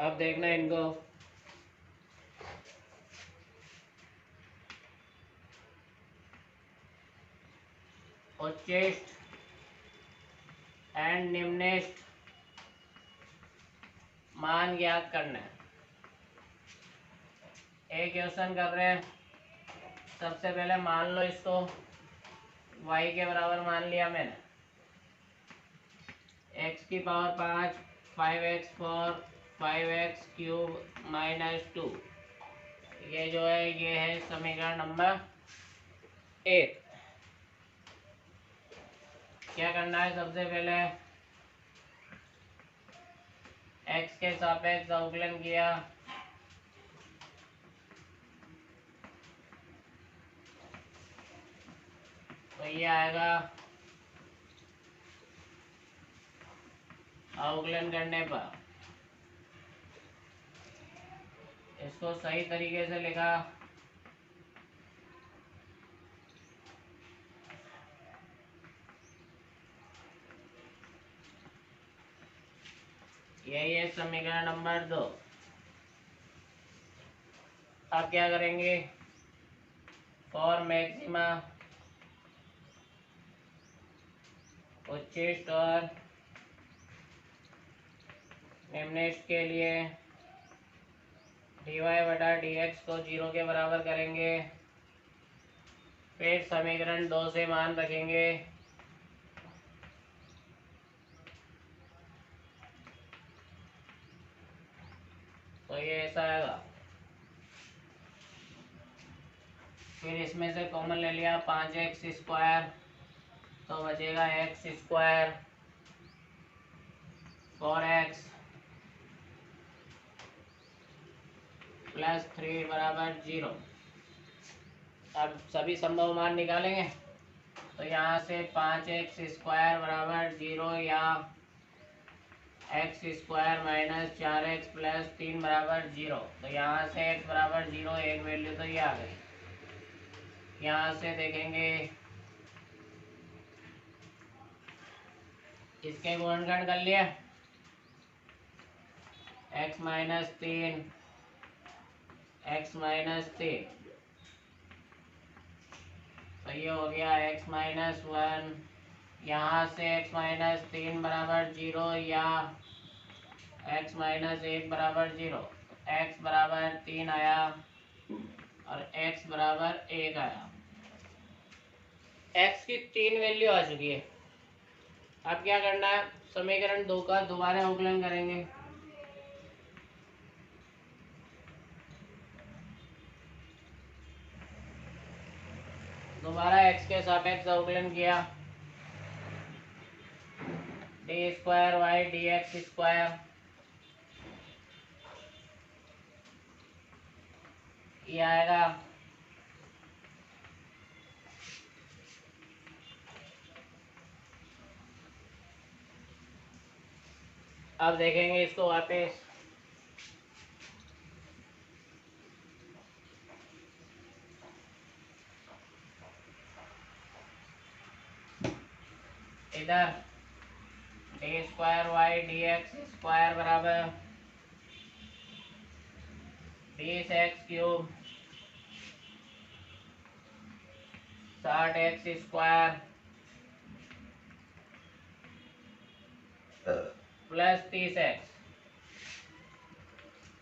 अब देखना इनको, उच्चेष्ट एंड निम्नेष्ट मान ज्ञात करना है। एक क्वेश्चन कर रहे हैं। सबसे पहले मान लो इसको y के बराबर मान लिया मैंने, x की पावर 5, 5x4, 5x³ -2। ये जो है ये है समीकरण नंबर 1। क्या करना है, सबसे पहले x के सापेक्ष अवकलन किया, तो ये आएगा अवकलन करने पर। इसको सही तरीके से लिखा, यही है समीकरण नंबर 2। अब क्या करेंगे, फॉर मैक्सिमा उच्चिष्ट और निम्नेष्ट के लिए dy/dx को 0 के बराबर करेंगे। फिर समीकरण 2 से मान रखेंगे, तो ये ऐसा आएगा। फिर इसमें से कॉमन ले लिया 5x², तो बचेगा x² 4x + 3 = 0। अब सभी संभव मान निकालेंगे, तो यहाँ से 5x² = 0 या x² - 4x + 3 = 0। तो यहाँ से x = 0, एक वैल्यू तो ये आ गई। यहाँ से देखेंगे इसके गुणनखंड कर लिया, x - 3 x - 3, तो ये हो गया x - 1। यहाँ से x - 3 = 0 या x - 1 = 0। x = 3 आया और x = 1 आया। x की 3 वैल्यू आ चुकी है। अब क्या करना है, समीकरण 2 का दोबारा अवकलन करेंगे। दोबारा x के सापेक्ष अवकलन किया, d² dx², ये आएगा। अब देखेंगे इसको वापस, इधर d² dx² बराबर 20x³ 60x² + 30x।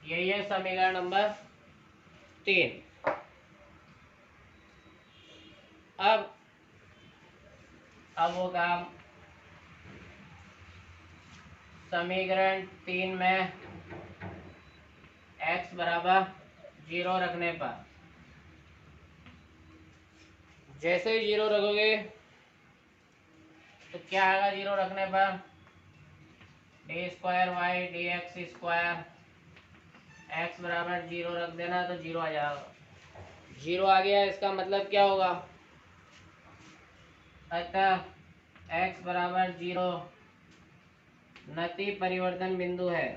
यही है समीकरण नंबर 3। अब वो काम, समीकरण 3 में x = 0 रखने पर, जैसे ही 0 रखोगे तो क्या आएगा, 0 रखने पर d² dx² x = 0 रख देना, तो 0 आ जाएगा। 0 आ गया, इसका मतलब क्या होगा, अतः x = 0 नति परिवर्तन बिंदु है।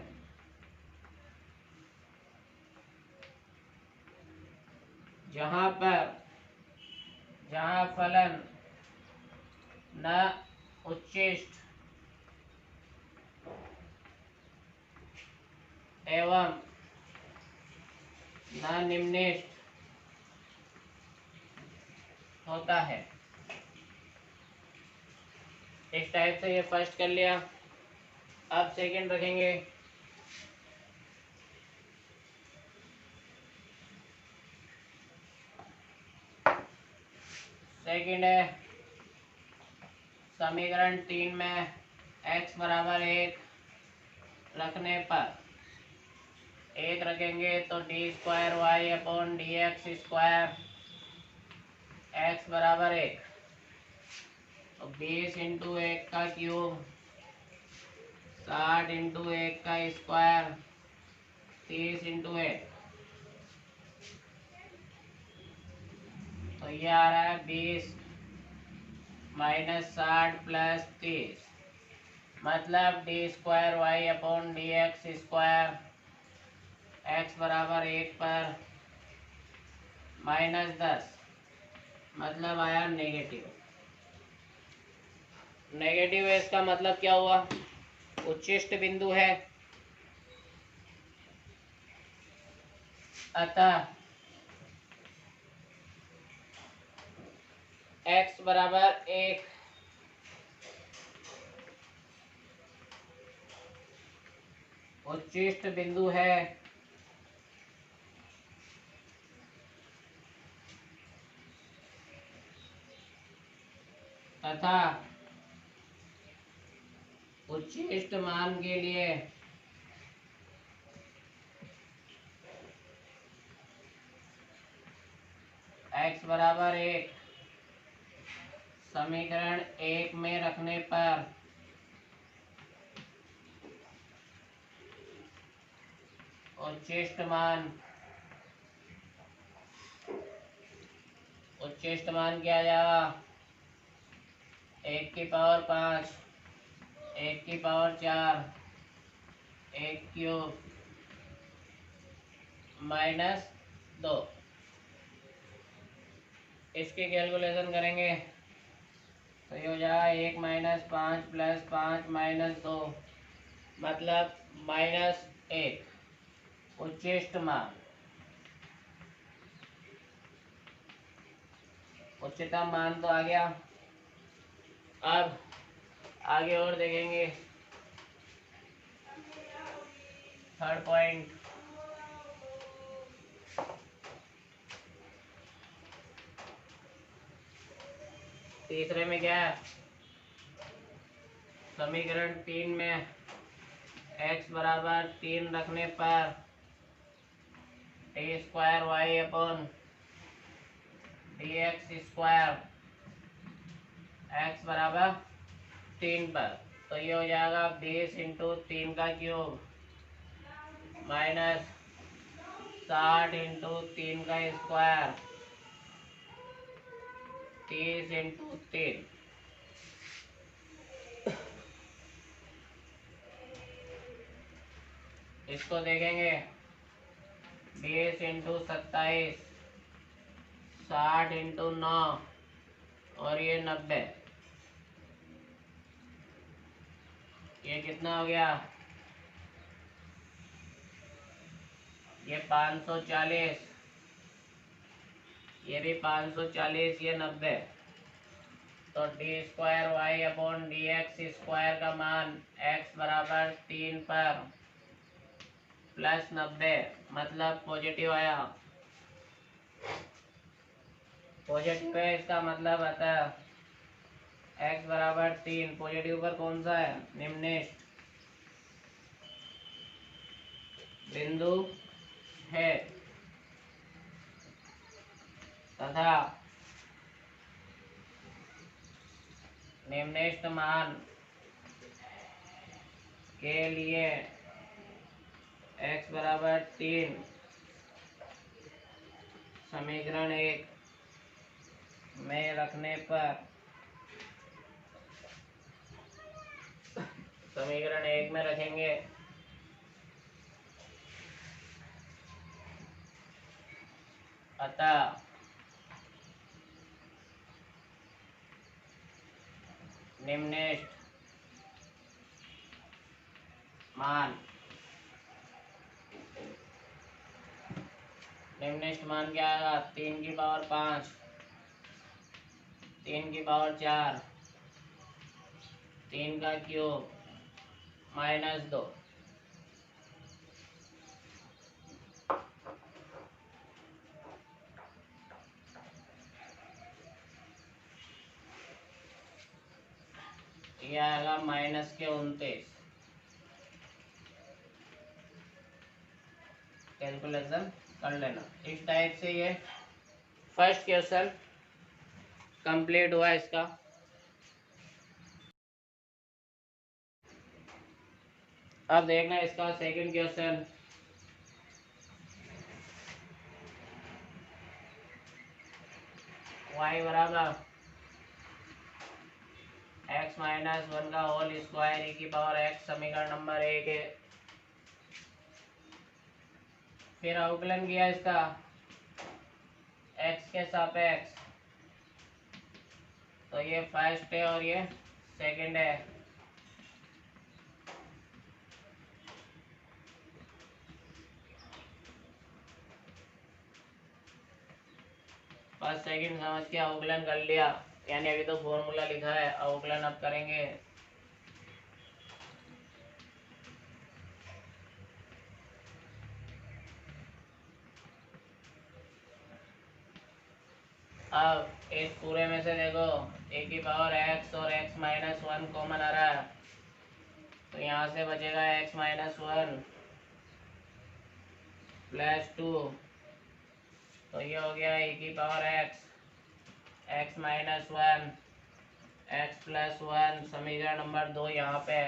जहाँ फलन न उच्चिष्ट एवं न निम्निष्ट होता है। इस टाइप से ये फर्स्ट कर लिया। अब सेकंड रखेंगे। सेकंड है समीकरण 3 में x बराबर 1 रखने पर 1 रखेंगे तो d square y upon d x square x बराबर 1 तो 20 इंटू 1 का क्यूब 60 इंटू 1 का स्क्वायर 30 इंटू 1 तो ये आ रहा है 20 माइनस 60 प्लस 30 मतलब d square y upon d x square x बराबर 1 पर -10 मतलब आया नेगेटिव। नेगेटिव है इसका मतलब क्या हुआ? उच्चिष्ट बिंदु है, अतः x बराबर 1 उच्चिष्ट बिंदु है तथा उच्चिष्ट मान के लिए x बराबर 1 समीकरण 1 में रखने पर उच्चिष्ट मान क्या आ जाएगा? 1 की पावर 5 1 की पावर 4 1 क्यूब -2। इसकी कैलकुलेशन करेंगे तो ये हो जाएगा 1 - 5 + 5 - 2 मतलब -1 उच्चिष्ट मान। उच्चतम मान तो आ गया। अब आगे और देखेंगे। थर्ड पॉइंट तीसरे में क्या है? समीकरण 3 में x बराबर 3 रखने पर d square y upon d x square x बराबर 3 पर तो ये हो जाएगा 20 इंटू 3 का क्यूब माइनस 60 इंटू 3 का स्क्वायर 30 इंटू 3 इसको देखेंगे 20 इंटू 27 60 इंटू 9 और ये 90 ये कितना हो गया? ये 540 ये भी 540 ये 90 तो d square y upon d x square का मान x बराबर 3 पर +90 मतलब पॉजिटिव आया। पॉजिटिव है इसका मतलब आता है x बराबर 3 पॉजिटिव पर कौन सा है? निम्निष्ट बिंदु है तथा निम्निष्ट मान के लिए x बराबर 3 समीकरण 1 में रखने पर समीकरण 1 में रखेंगे अतः निम्निष्ट मान निम्नलिखित मान क्या आएगा? 3 की पावर 5, 3 की पावर 4, 3 का क्यूब -2। ये आएगा -29। कैलकुलेशन कर लेना इस टाइप से। ये फर्स्ट क्वेश्चन कंप्लीट हुआ इसका। अब देखना इसका सेकंड क्वेश्चन। y बराबर x-1 का होल स्क्वायर e⁻x समीकरण नंबर 1 है। फिर अवकलन किया इसका x के सापेक्ष, तो ये फर्स्ट है और ये सेकंड है। फर्स्ट सेकंड समझ के अवकलन कर लिया, यानी अभी तो फॉर्मूला लिखा है, अवकलन अब करेंगे। अब इस पूरे में से देखो e⁻x और x-1 कॉमन आ रहा है, तो यहाँ से बचेगा x-1 + 2, तो ये हो गया e⁻x x-1 x + 1 समीकरण नंबर 2 यहाँ पे।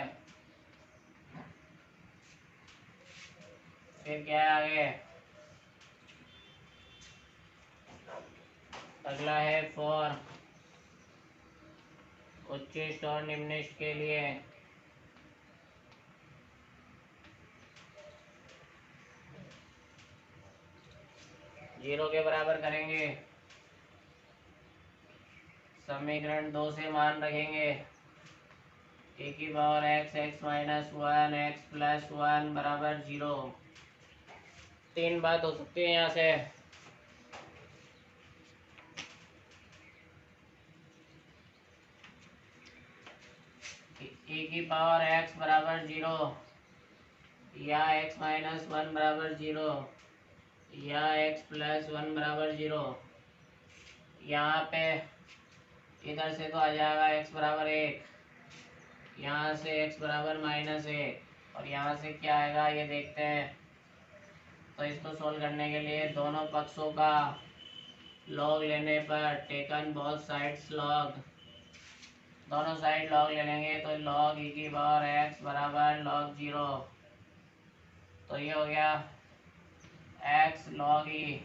फिर क्या है आगे? अगला है फॉर उच्चिष्ट और निम्निष्ट के लिए। जीरो के बराबर करेंगे, समीकरण 2 से मान रखेंगे e⁻x x-1 x + 1 बराबर 0। तीन बात हो सकती है यहाँ से। e⁻x बराबर 0 या x-1 बराबर 0 या x + 1 बराबर 0। यहाँ पे इधर से तो आ जाएगा x बराबर 1, यहाँ से x बराबर -1, और यहाँ से क्या आएगा ये देखते हैं। तो इसको सोल्व करने के लिए दोनों पक्षों का लॉग लेने पर टेकन बोथ साइड्स लॉग, दोनों साइड लॉग ले लेंगे, तो log e⁻x बराबर log 0। तो ये हो गया x log e।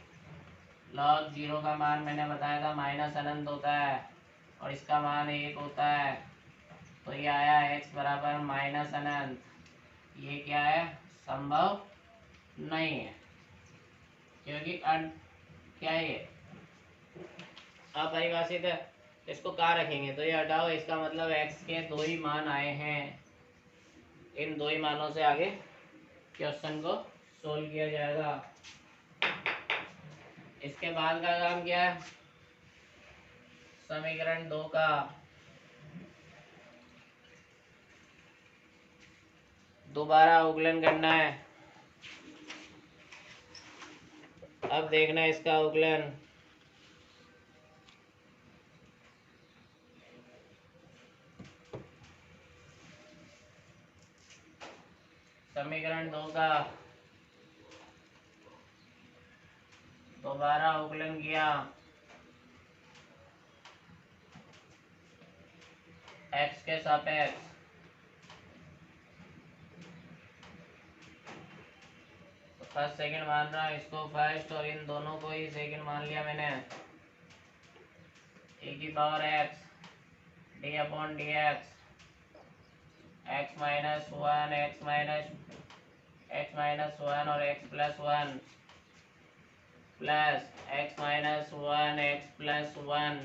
log 0 का मान मैंने बताया था माइनस अनंत होता है और इसका मान 1 होता है, तो ये आया x बराबर माइनस अनंत। ये क्या है? संभव नहीं है, क्योंकि क्या है ये? अपरिभाषित है। इसको कहाँ रखेंगे? तो ये हटाओ, इसका मतलब x के 2 ही मान आए हैं। इन 2 ही मानों से आगे क्वेश्चन को सोल्व किया जाएगा। इसके बाद का काम क्या है? समीकरण 2 का दोबारा अवकलन करना है। अब देखना इसका अवकलन। समीकरण 2 का दोबारा अवकलन किया x के सापेक्ष, तो फर्स्ट सेकंड मान रहा है, इसको फर्स्ट और इन दोनों को ही सेकंड मान लिया मैंने। e⁻x d/dx x-1 x-1 और x + 1 plus x-1 x + 1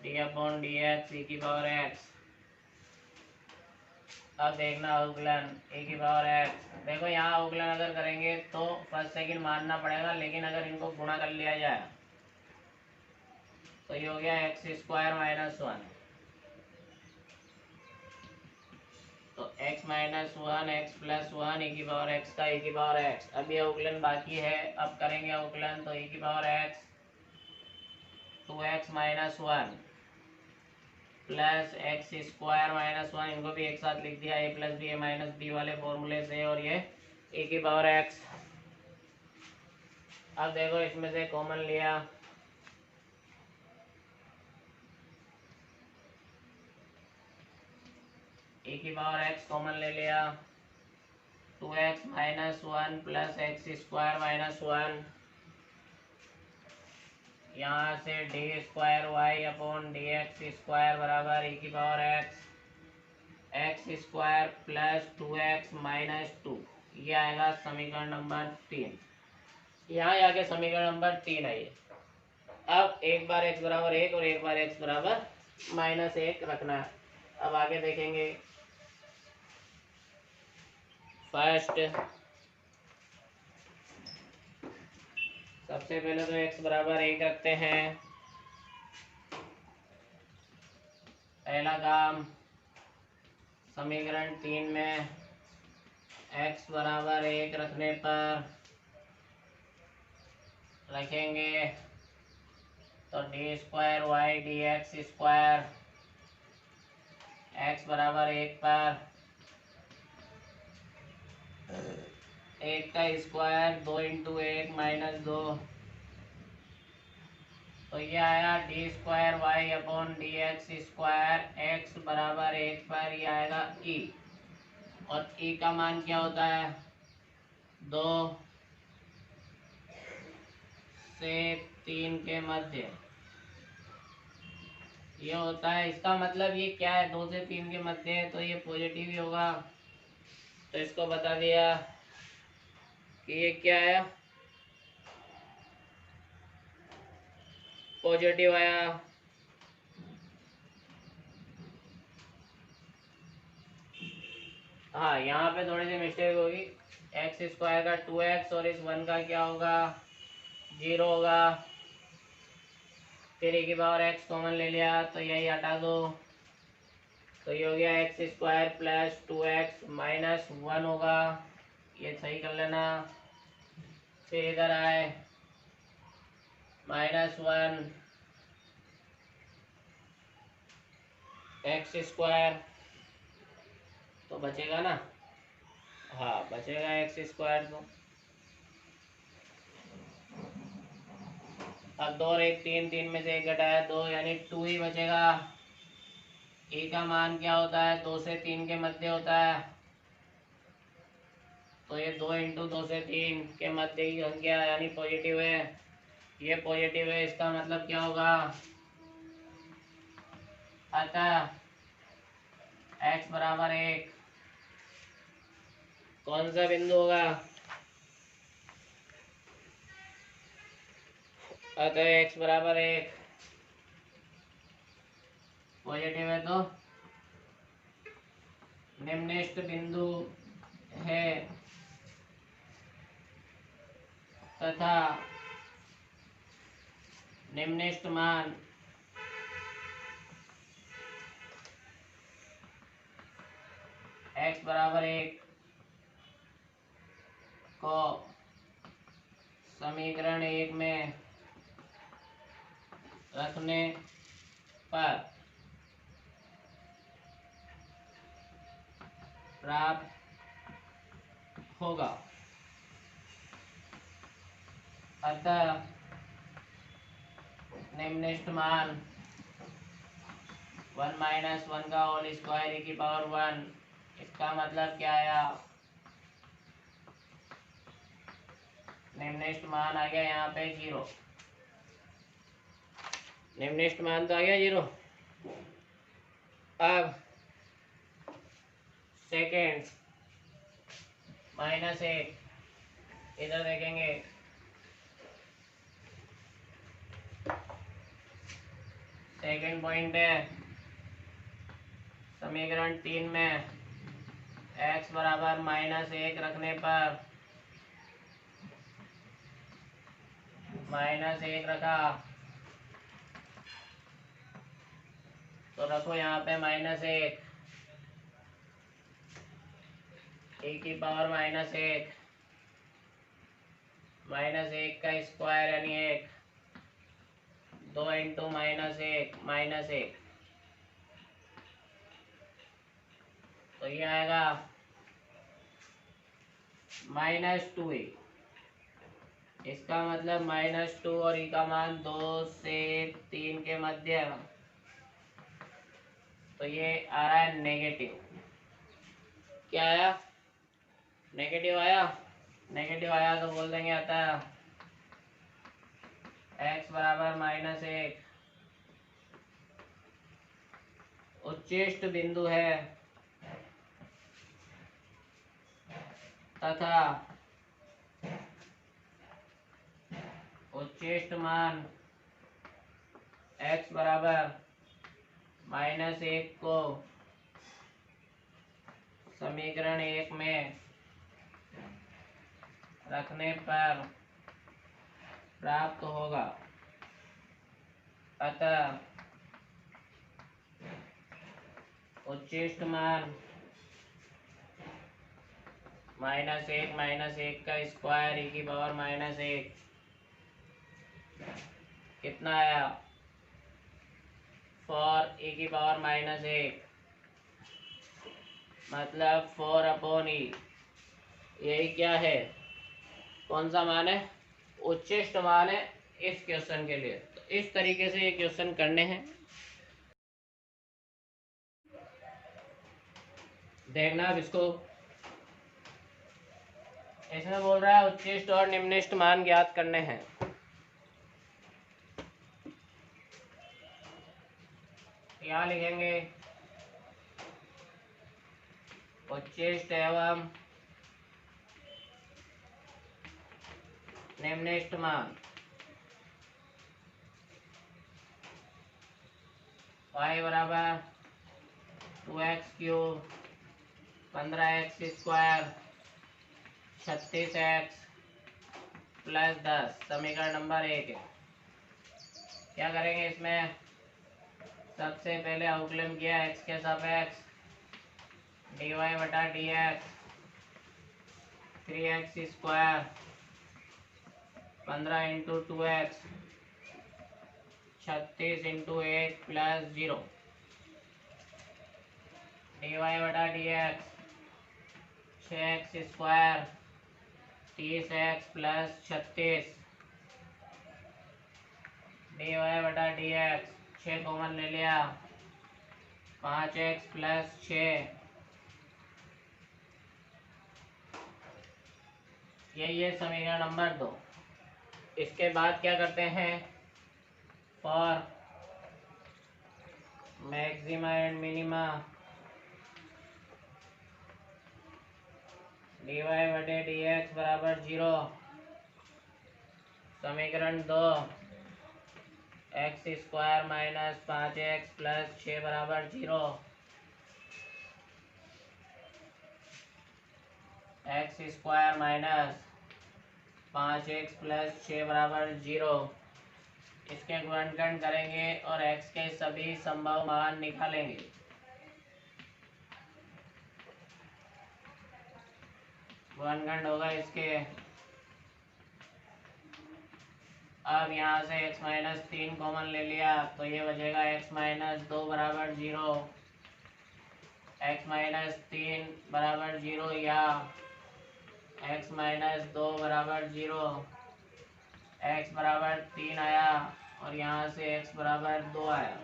d/dx e⁻x। अब देखना अवकलन e⁻x देखो यहाँ अवकलन अगर करेंगे तो फर्स्ट सेकंड मानना पड़ेगा, लेकिन अगर इनको गुणा कर लिया जाए तो ये हो गया एक्स स्क्वायर माइनस वन। तो x minus one x plus one e की पावर एक्स का e की पावर एक्स। अब ये अवकलन बाकी है, अब करेंगे अवकलन। तो e की power x 2x minus one plus x square minus one, इनको भी एक साथ लिख दिया a plus b a minus b वाले फॉर्मूले से, और ये e की पावर एक्स। अब देखो इसमें से कॉमन लिया, e की पावर एक्स कॉमन ले लिया, 2x minus one plus x square minus one, यहाँ से d square y upon d x square बराबर e की power x x square plus 2x minus two. ये आएगा समीकरण नंबर 3। यहाँ आके समीकरण नंबर 3 है ये। अब एक बार x बराबर 1 और एक बार x बराबर माइनस 1 रखना है। अब आगे देखेंगे। फर्स्ट सबसे पहले तो x बराबर 1 रखते हैं। पहला काम, समीकरण 3 में x बराबर 1 रखने पर रखेंगे तो d square y d x square, x बराबर 1 पर 1 का स्क्वायर 2 इंटू 1 माइनस 2, तो ये आया d square y upon d x square x बराबर 1 पर, ये आएगा e। और e का मान क्या होता है? 2 से 3 के मध्य ये होता है। इसका मतलब ये क्या है? 2 से 3 के मध्य है तो ये पॉजिटिव ही होगा। तो इसको बता दिया कि ये क्या है, पॉजिटिव आया। हाँ, यहाँ पे थोड़ी सी मिस्टेक होगी। एक्स स्क्वायर का 2x और इस 1 का क्या होगा? 0 होगा। फिर e की पावर x कॉमन ले लिया तो यही हटा दो, तो ये हो गया x square plus 2x minus 1 होगा। ये सही कर लेना। फिर इधर आए -1 एक्स स्क्वायर, तो बचेगा ना? हाँ बचेगा एक्स स्क्वायर। तो अब 2 और 1 3, 3 में से 1 घटाया 2, यानी 2 ही बचेगा। e का मान क्या होता है? 2 से 3 के मध्य होता है, तो ये 2 इंटू 2 से 3 के मध्य की संख्या यानी पॉजिटिव है। ये पॉजिटिव है, इसका मतलब क्या होगा? अतः x बराबर 1 कौन सा बिंदु होगा? अतः x बराबर 1 पॉजिटिव है तो निम्नलिखित बिंदु है तथा निम्नलिखित मान x बराबर 1 को समीकरण 1 में रखने पर प्राप्त होगा। अतः निम्नलिखित मान 1 माइनस 1 का होल स्क्वायर e की पावर 1, इसका मतलब क्या आया? निम्नलिखित मान आ गया यहाँ पे 0। निम्नलिखित मान तो आ गया 0। अब सेकेंड -1 इधर देखेंगे। सेकेंड पॉइंट है समीकरण 3 में x बराबर -1 रखने पर -1 रखा तो रखो यहाँ पे -1 e की पावर -1 -1 का स्क्वायर यानी 1 2 इंटू -1 तो ये आएगा -2e। इसका मतलब -2 और e का मान 2 से 3 के मध्य, तो ये आ रहा है नेगेटिव। क्या आया? नेगेटिव आया। नेगेटिव आया तो बोल देंगे आता x बराबर -1 उच्चिष्ट बिंदु है तथा उच्चिष्ट मान x बराबर -1 को समीकरण 1 में रखने पर प्राप्त होगा। अतः उच्चिष्ट मान -1 का स्क्वायर e की पावर -1 कितना आया? 4 e की पावर -1 मतलब 4/e। यही क्या है? कौन सा मान है? उच्चिष्ट मान है इस क्वेश्चन के लिए। तो इस तरीके से ये क्वेश्चन करने हैं। देखना अब इसको। इसमें बोल रहा है उच्चिष्ट और निम्निष्ट मान ज्ञात करने हैं। यहाँ लिखेंगे उच्चिष्ट एवं निम्निष्ट मान। y बराबर 2x³ 15x² 36x + 10 समीकरण नंबर 1 है। क्या करेंगे इसमें? सबसे पहले अवकलन किया x के सापेक्ष dy/dx 3x² 15 × 2x 36 × 1 + 0 dy/dx 6x² 30x + 36 dy/dx 6 common ले लिया 5x + 6 यही है समीकरण नंबर 2। इसके बाद क्या करते हैं? For maxima and minima dy/dx बराबर 0 समीकरण 2 x² - 5x + 6 बराबर 0 x² - 5x + 6 बराबर 0। इसके गुणनखंड करेंगे और x के सभी संभव मान निकालेंगे। गुणनखंड होगा इसके। अब यहाँ से x - 3 कॉमन ले लिया तो ये बचेगा x - 2 बराबर 0 x - 3 बराबर 0 या x - 2 बराबर 0 x बराबर 3 आया और यहाँ से x बराबर 2 आया।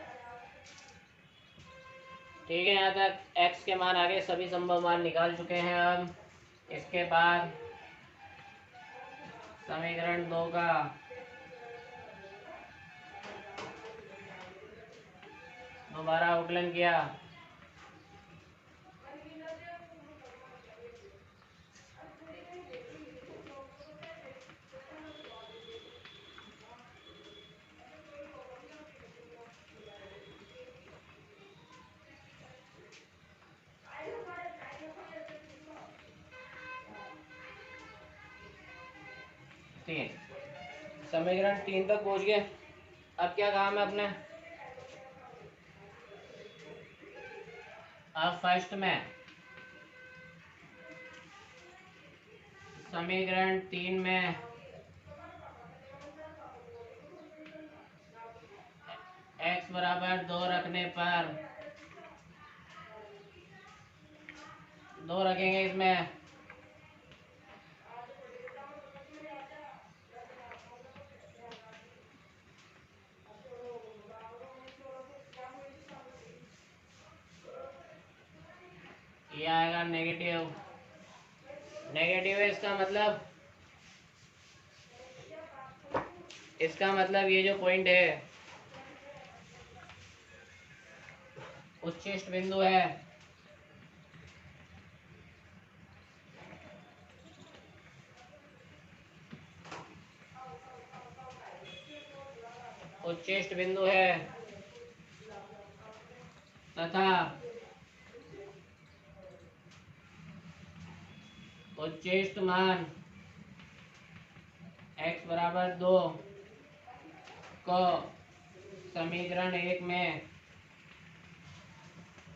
ठीक है, यहाँ तक x के मान आगे सभी संभव मान निकाल चुके हैं हम। इसके बाद समीकरण 2 का दोबारा अवकलन किया 3। समीकरण 3 तक पहुंच गए। अब क्या काम है अपने, अब फर्स्ट में समीकरण 3 में x बराबर 2 रखने पर 2 रखेंगे, इसमें ये आएगा नेगेटिव। नेगेटिव है इसका मतलब ये जो पॉइंट है उच्चिष्ट बिंदु है, उच्चिष्ट बिंदु है तथा उच्चिष्ट मान x बराबर 2 को समीकरण 1 में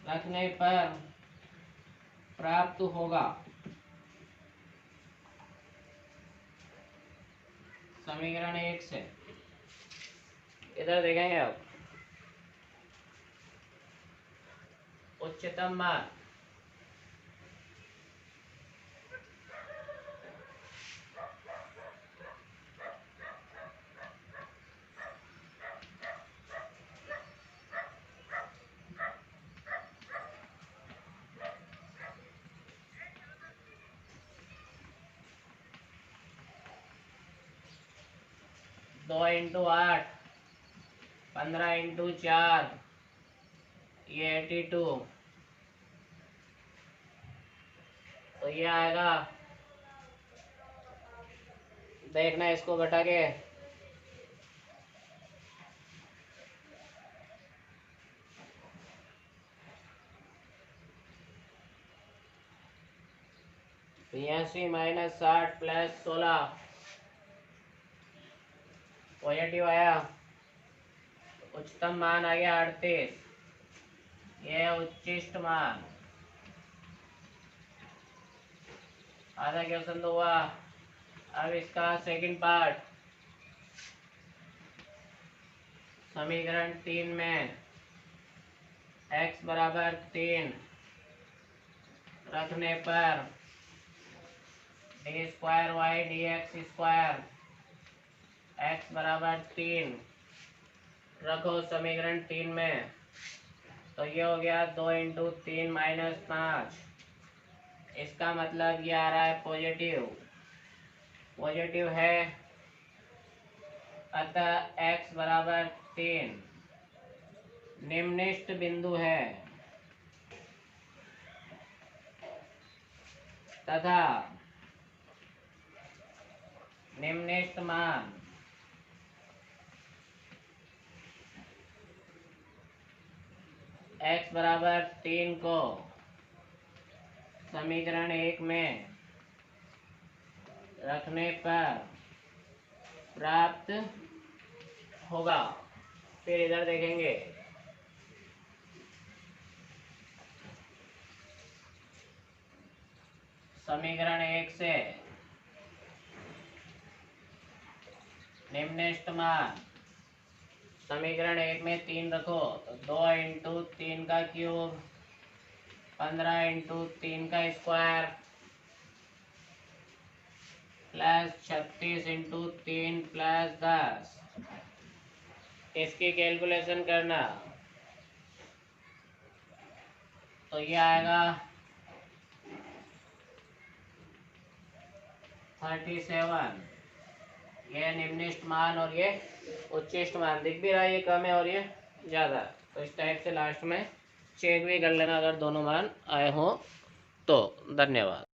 रखने पर प्राप्त होगा। समीकरण 1 से इधर देखेंगे अब उच्चतम मान दो इंटू 8 15 इंटू 4 ये 82, तो ये आएगा, देखना इसको घटा के 82 माइनस 60 प्लस 16 पॉजिटिव आया। उच्चतम मान आ गया 38, यह उच्चिष्ट मान आधा क्वेश्चन तो हुआ। अब इसका सेकंड पार्ट, समीकरण 3 में x बराबर 3 रखने पर d square y d x square x बराबर 3 रखो समीकरण 3 में, तो ये हो गया 2 इंटू 3 माइनस 5। इसका मतलब ये आ रहा है पॉजिटिव, पॉजिटिव है, अतः x बराबर 3 निम्नलिखित बिंदु है तथा निम्नलिखित मान x बराबर 3 को समीकरण 1 में रखने पर प्राप्त होगा। फिर इधर देखेंगे समीकरण 1 से निम्नलिखित मान, समीकरण 1 में 3 रखो तो 2 इंटू 3 का क्यूब 15 इंटू 3 का स्क्वायर प्लस 36 इंटू 3 प्लस 10। इसकी कैलकुलेशन करना तो ये आएगा 37। ये निम्नलिखित मान और ये उच्चिष्ट मान दिख भी रहा है, ये कम है और ये ज़्यादा, तो इस टाइप से लास्ट में चेक भी कर लेना अगर दोनों मान आए हों तो। धन्यवाद।